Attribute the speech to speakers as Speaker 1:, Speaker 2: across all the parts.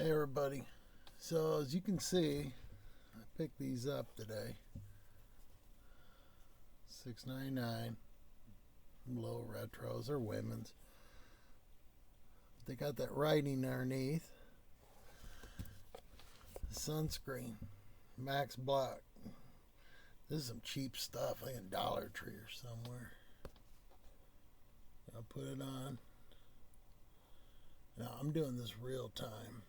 Speaker 1: Hey everybody, so as you can see, I picked these up today. $6.99. Low retros or women's. They got that writing underneath. Sunscreen, Max Black. This is some cheap stuff, like a Dollar Tree or somewhere. I'll put it on. Now I'm doing this real time.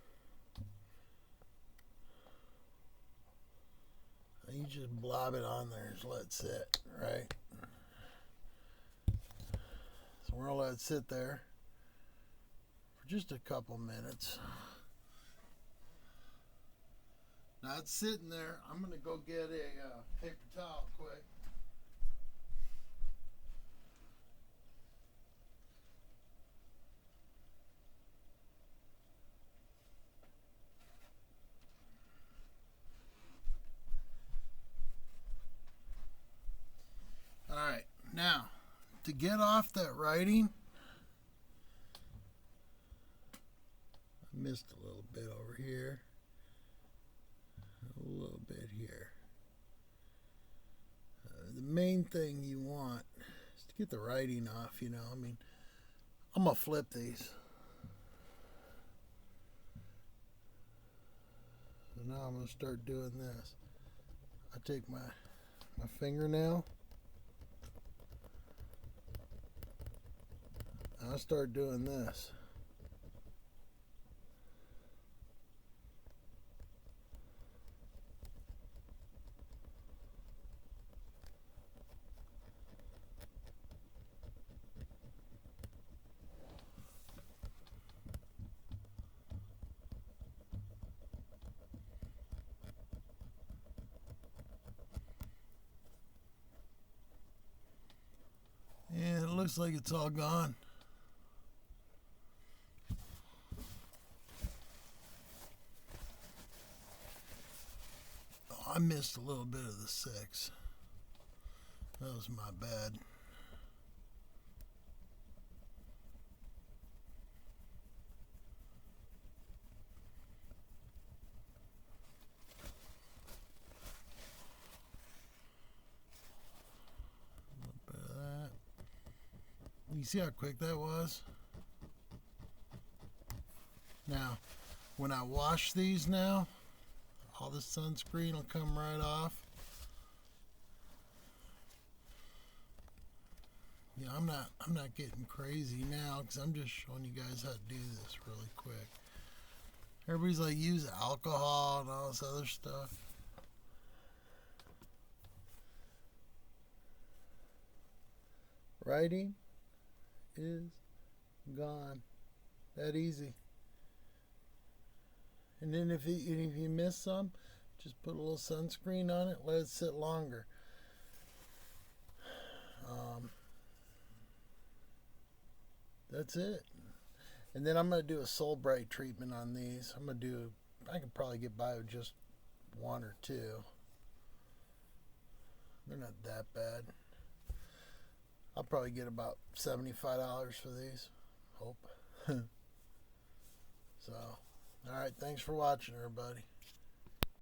Speaker 1: You just blob it on there, just let it sit, right? So we're gonna let it sit there for just a couple minutes. Now it's sitting there. I'm gonna go get a paper towel quick. Alright, now to get off that writing, I missed a little bit over here, a little bit here. The main thing you want is to get the writing off, you know. I mean, I'm going to flip these. So now I'm going to start doing this. I take my fingernail. I start doing this. And it looks like it's all gone. I missed a little bit of the 6. That was my bad. A little bit of that. You see how quick that was? Now, when I wash these now, all the sunscreen will come right off. Yeah, I'm not getting crazy now because I'm just showing you guys how to do this really quick. Everybody's like, use alcohol and all this other stuff. Writing is gone. That easy. And then if you miss some, just put a little sunscreen on it, let it sit longer. That's it. And then I'm going to do a Soul Bright treatment on these. I could probably get by with just 1 or 2. They're not that bad. I'll probably get about $75 for these. Hope. So, alright, thanks for watching, everybody.